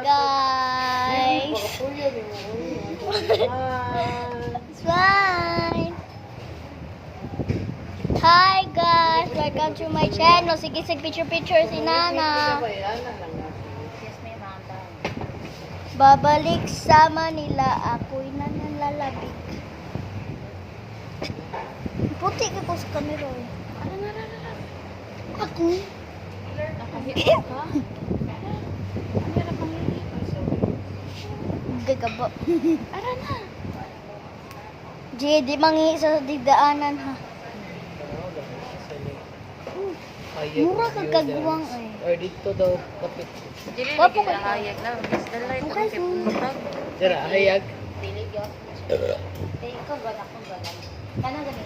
guys. Smile. Hi guys, welcome to my channel. Sige, picture si Nana. Babalik sa Manila, ako'y nanlalabik. Puti ka po sa camera. Ako? Gagabo. Ara na. Di mangi sa digdaanan ha. Mura ka kagwang eh. Or dito daw kapit. Dili lagi na hayag na. Mas dalay ko kay putag. Dira hayag. Dili gyud. Ikaw ba ako ba? Kana gani.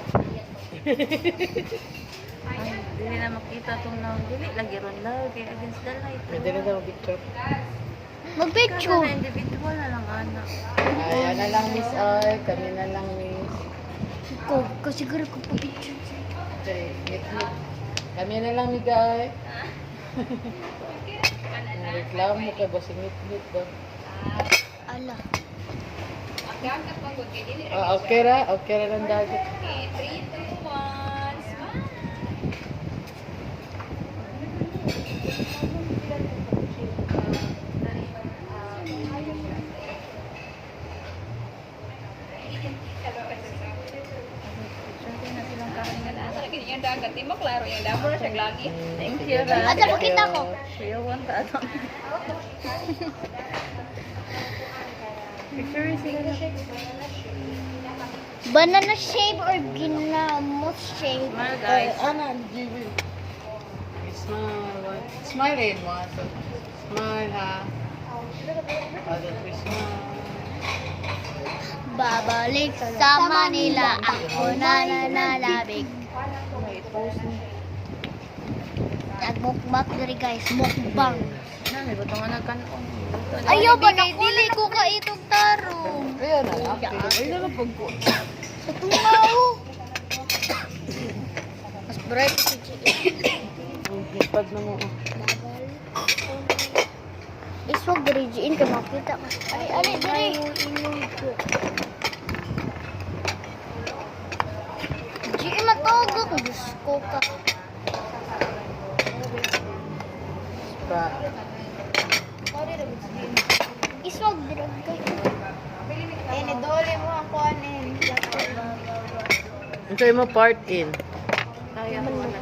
Dili na makita tong naong dili lagi ron daw kay against dalay. Pwede na daw picture. Mag-picture. Kada individual na lang anak. Ayan na lang Miss Ay. Kami na lang Miss. Ko siguro ko pa-picture. Okay, ngit. Kami na lang Migay. Reklamo ka ba? Singit-ngit ba? Ala. Okay ra? Okay ra ng dagat. Thank you. Ate, pakita ko. Sayawan ta ato. Picture sila. Banana shape or ginamos shape? Smile guys. Ana, Jiwi. Smile. Smile in one. Smile ha. Other smile. Babalik sa Manila, ako nananalabig. Nagmukbang diri guys, mukbang. Nami butang na kanon. Ayaw ba na dili ko ka itong tarong. Ayan na. Ay na lang pagko. Sa tungaw. Mas bright si G. Pag na mo. Iswag diri G ka makita ka. Ali diri. G matogok gusto ka. Pa. Iswag diri kay. ni dole mo ako anin. Ito mo part in. Kaya ko na.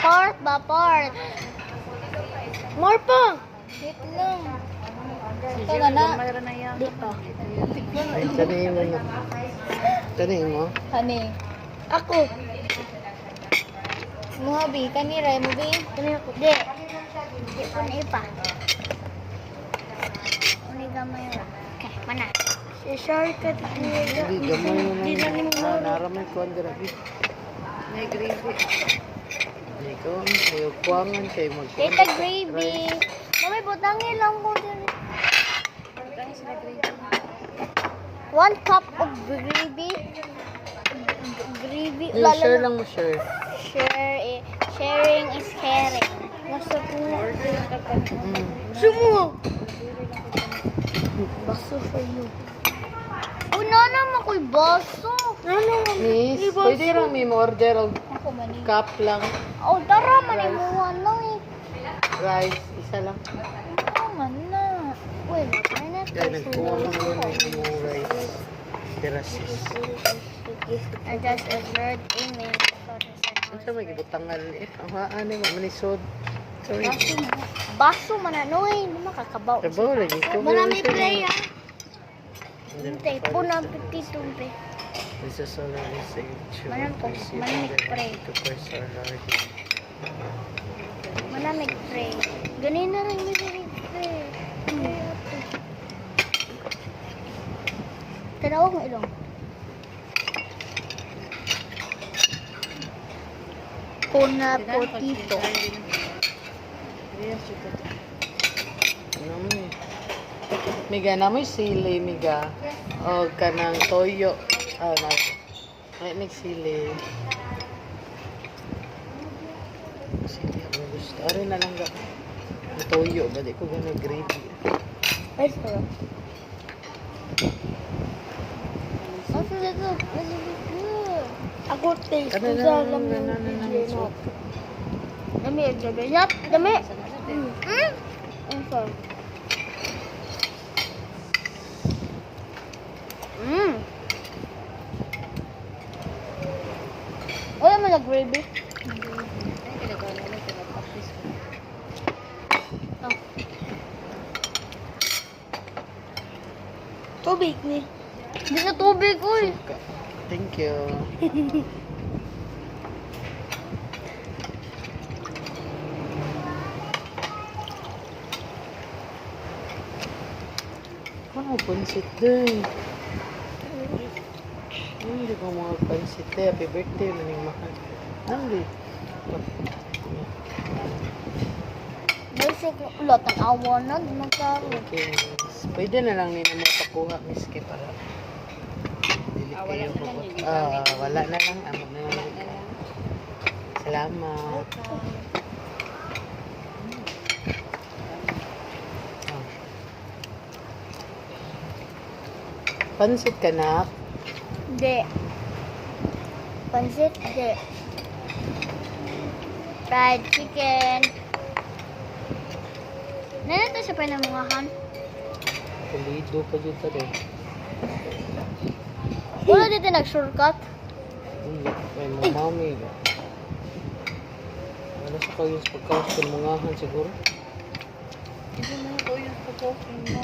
Part ba part? More pa. Wait lang. Ito na. Mayroon na yan. Di pa. Ay, tanayin mo na. Tanayin mo. Hani. Ako. Muhabi, kanira mo bi? Kanira ko. Di. Di ko na ipa. Uni gamay ra. Okay, mana. Shortcut dito. Hindi, gamay mo Di na na. nimo. Naramay ko ang grabe. May gravy. Ikaw, kayo kuwangan kayo magkuwangan. Tita gravy. Mami, butangin lang ko dito. Tangis na gravy. 1 cup of gravy. Gravy. Yung share lang mo, share. Sharing is caring. Nasa ko. Mm. Sumo! Baso for you. Oh, naman ko'y baso. Miss, pwede lang may order og Ako mani. cup lang. Oh, tara man mo ano eh. Rice, isa lang. Tama na. Uy, makay na. Kaya nagkuha mo muna yung rice. Pirasis. I just observed email. Ano sa may gibutangal eh? Ang haan eh, manisod. Sorry. Baso man ano eh. Hindi makakabaw. Trabaho lagi ko. Marami play ah. Hintay po na petitumpe. This is all I say. Manamig pray. To press our Lord. Manamig pray. Ganin na rin may pray. Tinawag mo ilong. Kuna potito. Ano mo eh? Miga na mo sili, miga. O kanang toyo. Oh, na. May sili. Sili ako gusto. Ari na lang ga. toyo ba di ko gana gravy. Ay, sarap. Ang sarap ito. Ako taste ko sa alam ng video. Dami, dami. Yap, dami. Ang sarap. Wala mo nag-gravy? Oh. Tubig ni. Hindi na tubig, uy. Suka. Thank you. Ano, pansit din. Hindi ko mga pansit din. Happy birthday, maning mahal. Hindi. Gusto ko ulat ang awa na. Di magkaro. Okay. Pwede na lang nila mo pakuha, miski para dili kayo pupot. Wala na lang. Amo na lang. Salamat. Pansit ka na? Hindi. Pansit, hindi. Fried chicken. Nanito sa panamungahan. Pulido pa dito rin. Wala dito nag-shortcut. Hindi. May mamami. Wala sa kayo sa pagkawas ng mungahan siguro. Ito na ito yung pagkofin mo.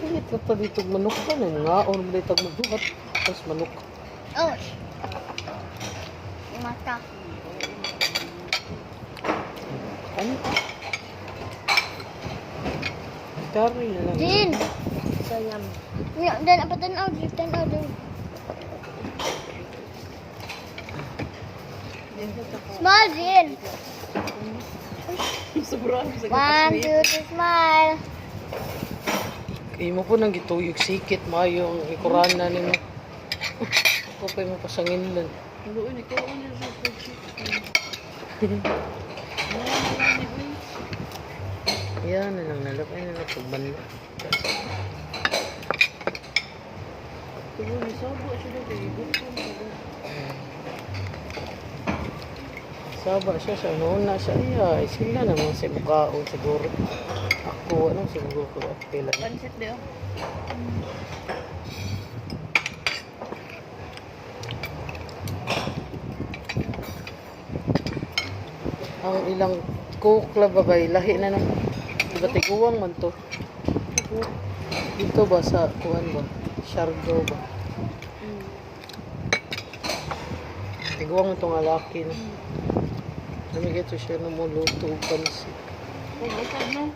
Hindi pa dito manok ka na nga. O naman dito magduhat. Tapos manok. Oh. Mata. Ano? Kari na lang. Din. Sayang. Dan apa tanaw? Tanaw din. Smile, Din. Sobrang 1, 2, 3, smile. Kaya mo po nang gituyog sikit mayo ang ikurana ni mo. Ako pa mo pasangin lang. Luoy, ikaw ano sa chicken. Yan na lang nalapay na lang pagbanla. Tulo ni Sabo siya dito. Gutom ko. Saba siya sa nuna siya. Ay, sila naman si mukhaon siguro. Ako, anong siguro ko at kailan. Pansit di oh. Ang ilang kukla babay, lahi na nung batiguang man to. Dito ba sa kuan ba? Shargo ba? Tiguang mo itong alaki na. Namigay ito siya ng muluto o pansit. Pag-usap no?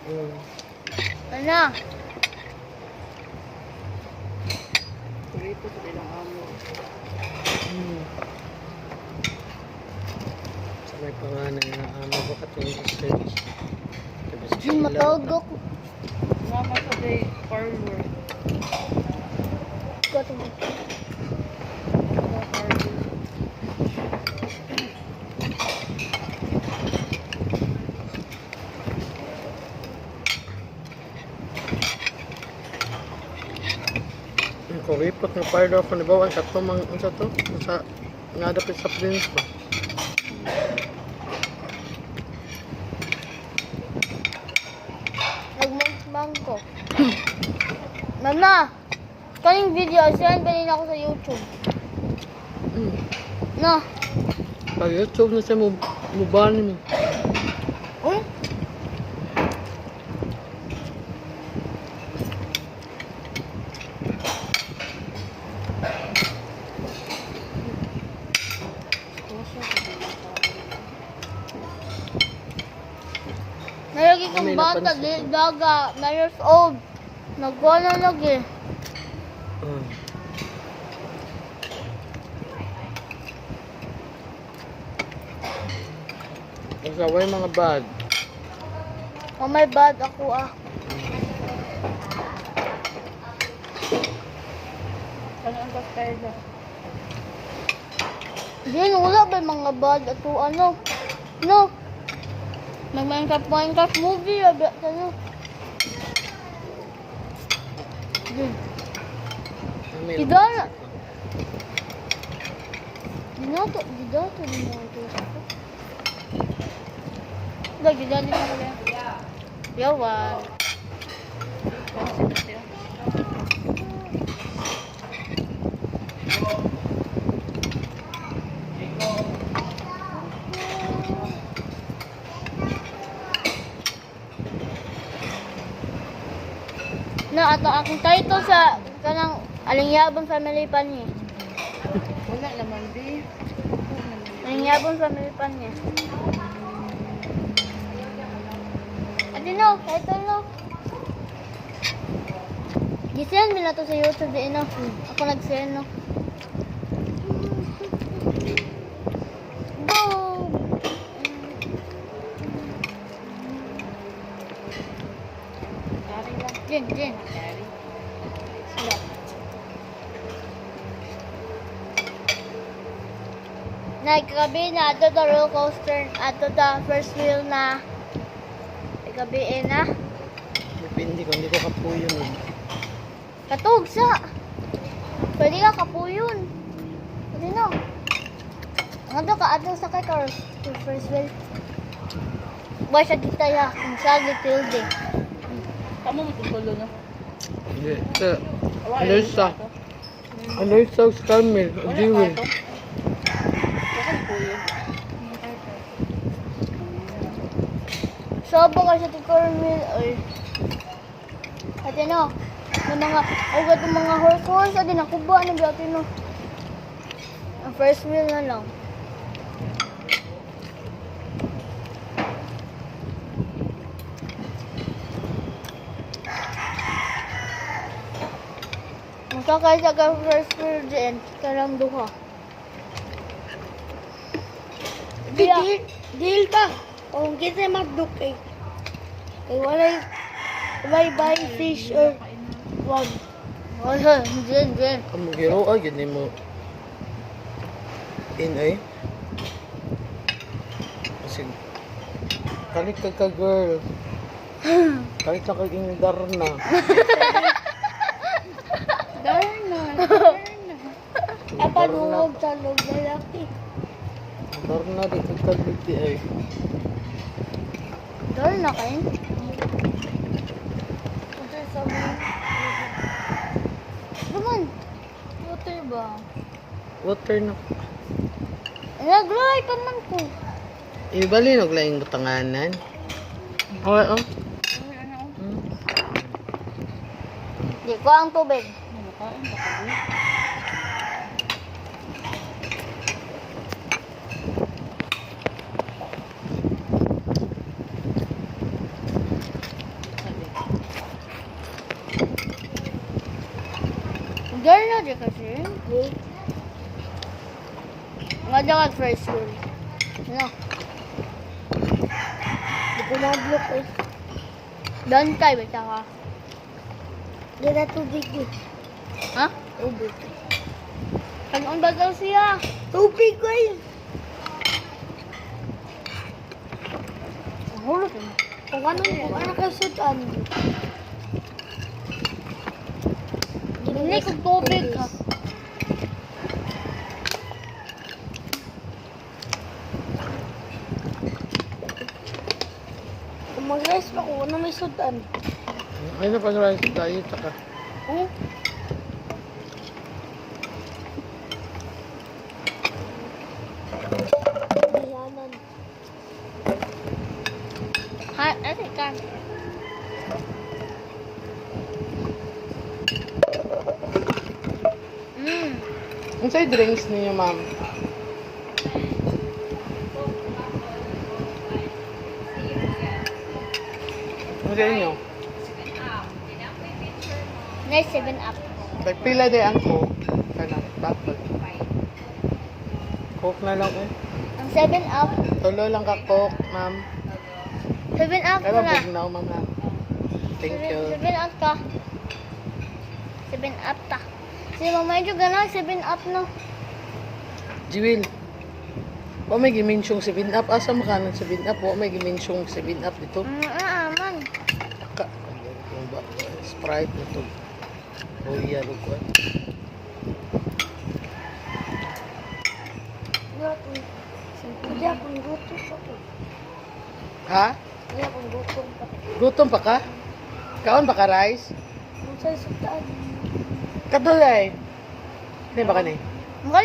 Ano? Kurito sa ilang amo. Sa may pangalan na baka itong research. Tapos Di matawag ako. Mama sa day parlor. Katong. Kung ripot ng fire off na bawa, sa to, sa to, sa nga dapat sa prince ba? Nagmang ko. Mama! Kaning video, send ba din ako sa YouTube? No. Pag YouTube na siya, mubani mo. Hmm? Nalagi kong May bata, napansin di ko. daga, 9 years old. Nagwa na lagi. Kasaway mga bad. Oh my bad, ako ah. Ano ang pagkaida? Din, wala ba yung mga bad at ano? No. Mag-Minecraft movie. Abi, ano? Tidak na. Dinato. Lagi, dali na kaya. Yawan. Na ato akong title sa kanang Alingyabon Family Pan niya. Wala naman, di. Alingyabon Family Pan niya. Adi no, title no. Gisend mi na to sa YouTube di no. Ako nag-send no. Go! Jen. Nagkabi na ato the roller coaster, ato the first wheel na gabi na. Depende kung hindi ko kapuyo nun. Katug sa. Pwede ka kapuyon. Pwede no. Ang ato ka ato sa kay car first wheel. Buhay siya kita ya. Kung siya gitilde. Kamu mo tutulo na. Hindi. Alersa. Alersa sa Carmel. Jiwil. Bakit po yun? Saba ka siya ti Carmel. Ay. Ate no. Ng mga ugat ng mga horse. Ate nakuba na biya ate no. Ang first wheel na lang. Masakay sa ka first wheel dyan. Karang duha. Dil pa. Kung kita magduk eh. Kay walay bye fish or wag. Wala, dyan. Kamu hero ay, gini mo. Ay. Kasi, kalit ka girl. Kalit na kaging darna. Darna. Apanuog sa loob lalaki. Darna di kagkaliti ay. Dol na kayo. Naman. Water ba? Water na. Nag-lie ka man ko. Ibalinog lang yung butanganan. Oo, oh. Di ko ang tubig. Nakain ba ka? Dol na di kasi. Nga daw first school. No. Di ko maglok eh. Doon tayo, bita ka. Di na tubig eh. Ha? Tubig. Kanon ba daw siya? Tubig ko eh. Hulot mo. Kung ano kasutan. Hindi ko tubig ha. Kung mag-rice pa ko, ano may sudan? Ay, napag-rice tayo, taka. Oh. Biyanan. Ha, ano ka? Ang sa'yo drinks ninyo, ma'am? Ano sa inyo? Nice 7-up. Pila day ang coke. Kana, bottle. Coke na lang eh. Ang 7-up. Tulo lang ka coke, ma'am. 7-up Kaya ko na. bugnaw, ma'am. Ha? Thank you. 7-up ka. 7-up ta. Si Mama medyo gano'n, 7-up no. Jiwil. Wa may gimensyong 7-Up. Asa makanan 7-Up? Wa may gimensyong 7-Up dito. Man. Ka. Sprite na to. Royal o kuwan. Hindi akong gutom pa po. Ha? Hindi akong gutom pa. Gutom pa ka? Kaon ba ka rice? Kung sa'yo sugtaan. Kadulay. Hindi ba ka ni? Mukha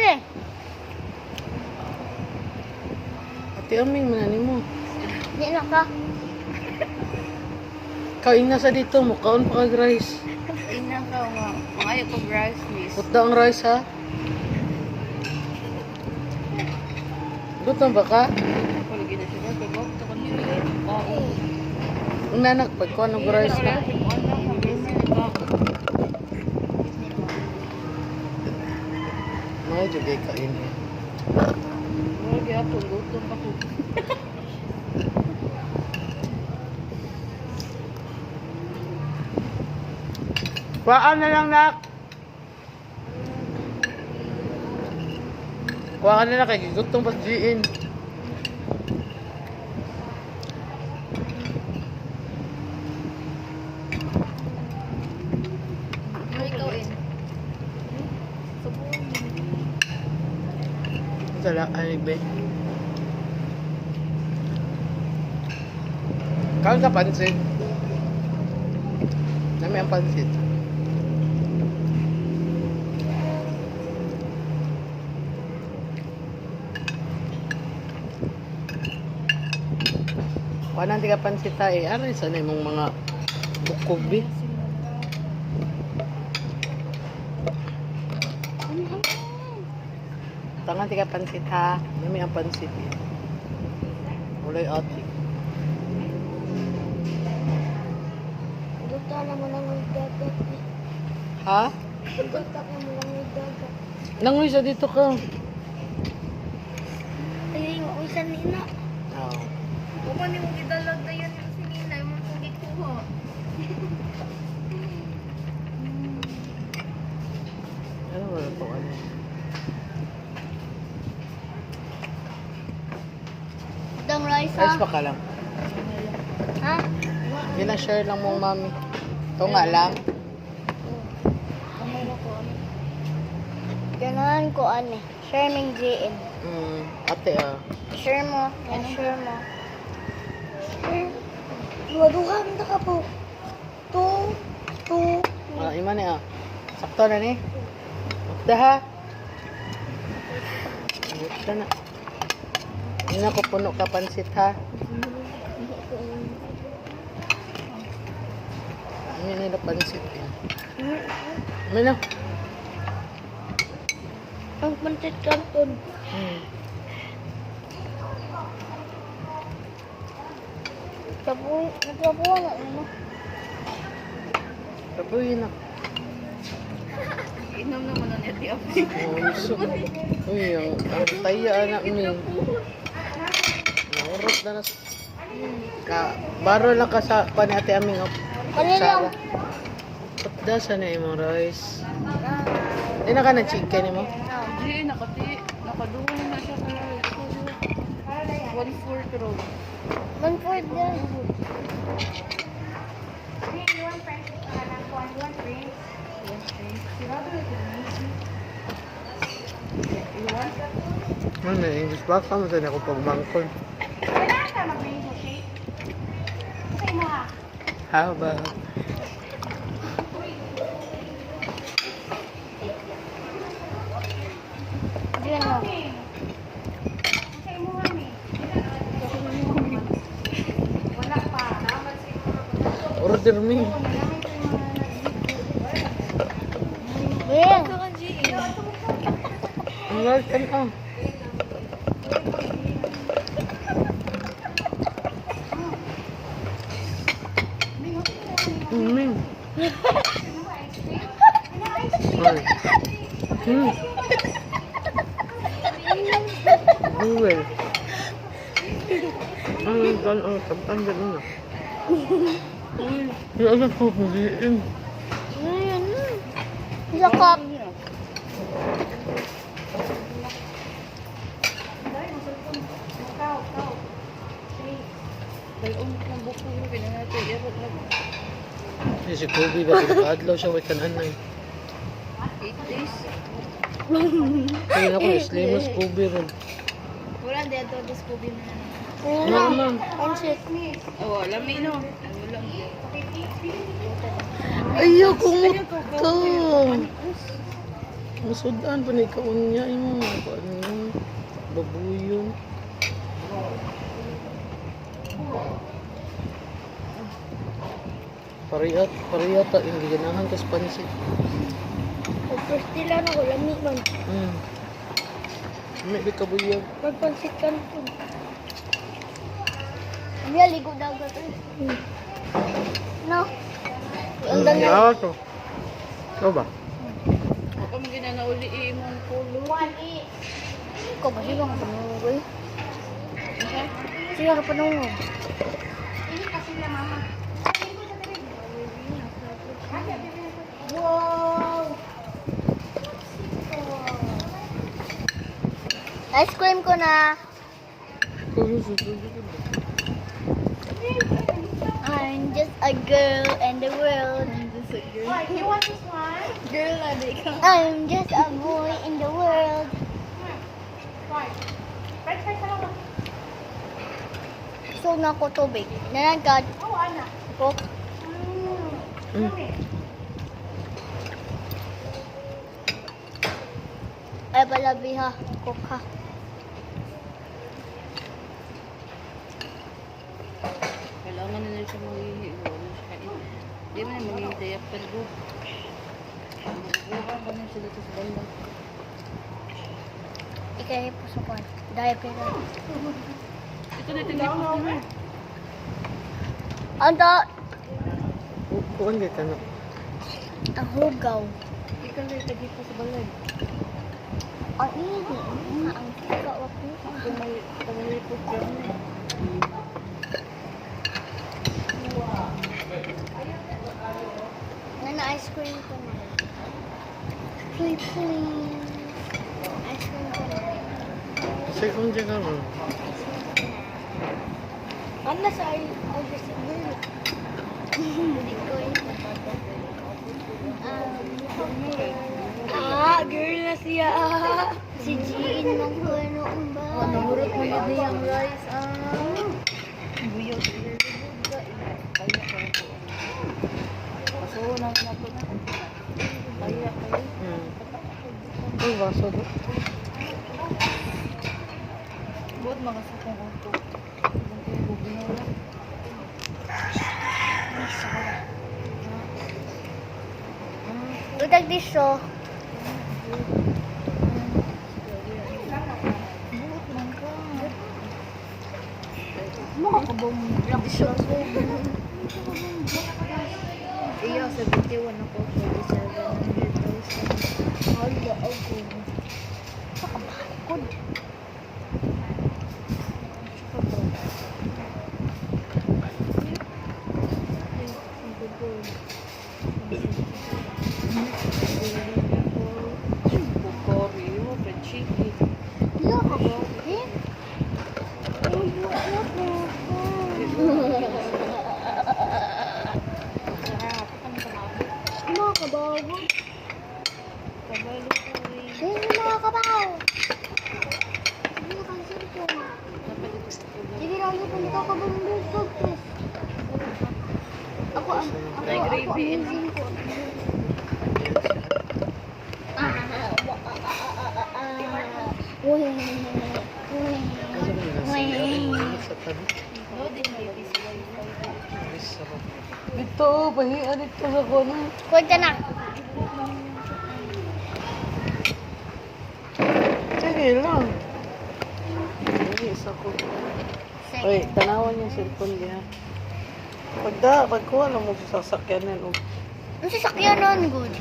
Ate Aming, manani mo. Di na ka. Kain na sa dito mo. Kaon pa ka rice. Ina ka nga. Mangayo ko rice, miss. Put ang rice ha. Gutom ba ka? Palagi na siya. Kaya ba? Ito ko nila. Oo. Ang nanak, pagkuhan ng rice na. Mga jugay kain. Lagi ako. Gutom ako. Kuhaan na lang, nak. Kuhaan na lang, kay gigutong pagdiin. Ano ikaw eh? Sala, ay, be. Kaon ka pansit. Nami ang pansit. Kuhaan ka pansit tayo. Ano yung sana yung mga bukog, be? Tangan tiga pansit ha. Nami ang pansit eh. Ulay ati. Duta naman ang dagat. Ha? Duta ka mo lang ang dagat. Nangoy sa dito ka. Ay, ako isa nina. Oo. Kung ano yung idalag na yun yung sinina, yung mga kong ikuha. Ano wala po ano? Itong rice Rice ha. pa ka lang. Ha? Gina-share lang mong mami. Ito nga lang. Ganahan ko Sherming GN. Ate ah. Share mo. Yan, share mo. Duha-duha na ka po. Two. Ima ni ah. Sakto na ni. Ukda ha. Ukda na. Hindi na ko puno ka pansit ha. Hindi nila pansit eh. Ano na? Ang pansit kanton. Nagtapuan na ano. Tabuhin na. Inom naman na niya tiap. Oh, so. Uy, ang taya anak ni. Naurot na na. Baro lang ka sa panati aming Kanila. Putda sa na imong rice. Di na ka na chicken mo? Hindi, nakaduwa na siya kaya. 1/4 roll. 1/4 yan. Ano, English ba? Kamo sa ako pagmangkon. How about? Diyan mo. Order me. Diyan. Ang large and Ming. Ay. Google. Ang gano'n, kapag gano'n na. Yung ano po, huliin. Ayan na. Sakap. Dalawang ng buko mo, pinangatay, erot na. Si Kobe ba? Adlaw siya, wait tanan na. 8 days. Kaya ako, slimus Kobe ron. Wala, hindi ato, dos ko bin na. Mama. Pansit. Oh, lami no. Wala. Ayaw kumuta. Masudan pa na ikaon niya. Ano, babuyon. Pariyata, hindi ganahan kas pansit. Pag pastila na ko, lami man. May di kabuyag. Magpansit ka na po. Niya, ligo dagat eh. No? Ang Ang dami. to. Ikaw ba? Ako mo ginanauli imong pulo. Ikaw ba siya ka panungog eh? Siya ka panungog. Ice cream ko na. I'm just a girl in the world. Girl, adi ka. I'm just a boy in the world. So na ko tubig. Nanagad. Coke. Ay balabi ha. Coke ha. Kailangan nila siya maghihigo. Di man maghihintay ang pelgo. Magbubukan kami sila sa banda. Ikay po sa kwan. Diaper na. Ito na tingin ko na. Anda. Kuan gay ka na. Ang hugaw. Ikaw na ito dito sa balay. Ang hindi. Ang hugaw ako. Tumalipot ka na. Nana ice cream ko na. Please, please. Ice cream ko na. Kasi kung dyan ka ron. Ano sa ay sa girl? Hindi ko eh. Girl na siya. Si Jean mong ko ano ang ba? Nahurot mo yun yung rice. Buyo. Kaya ko. Masuhunan na po na. Kaya. Ang baso do. Buot mga sakong ko. Bubinola. Utag diso. Iyo, 71 ako. 47,000. Hala ako. Pakabakod. Bukori, fried chicken. Hala ka ba? Eh? Mga kabago. Kabalo ko eh. Ayun yung mga kabago. Hindi na kang cellphone. Sige lang yun, hindi ka kabang focus. Ako May gravy in. amazing ko. Sa tabi. No, din baby sila. Dito, pahiya dito sa kono. Kwenta na. Sige lang. Hindi, isa ko. Oy, tanawan yung cellphone niya. Pagkuha lang mo sa sasakyanan. Ang sasakyan nun, good.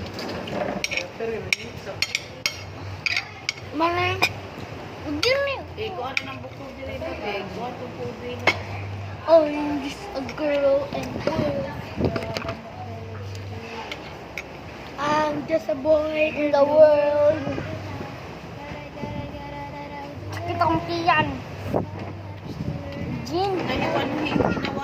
Maray. Hindi na yun. Eh, kung ano ng buko dili ba? Eh, kung ano po dili. Oh, I'm just a girl and boy I'm just a boy in the world. Kita kong tiyan. Jean. Naiwan mo yung ginawa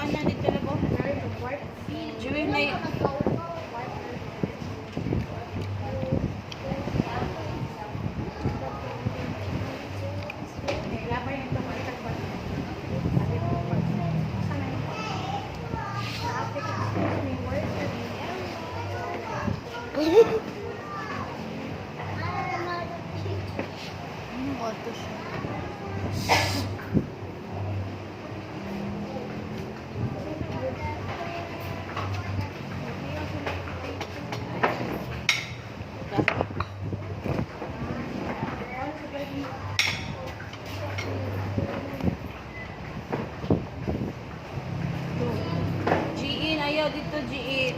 Ayaw dito, G.E.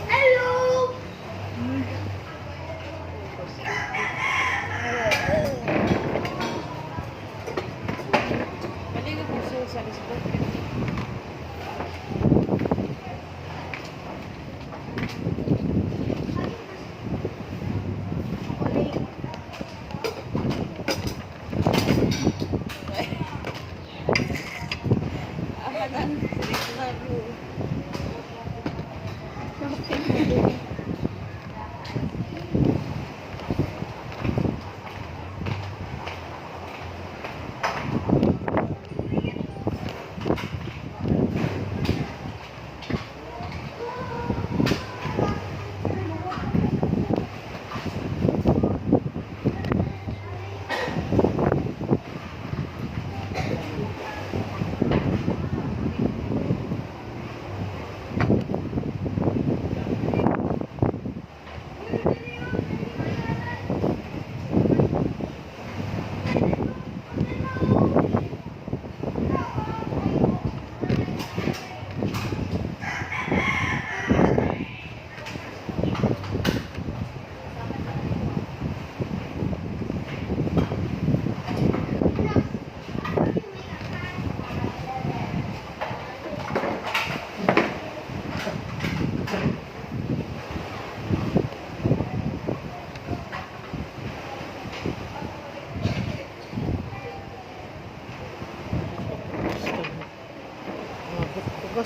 Hello! Maligo po siya sa Facebook. Akanan, sige na.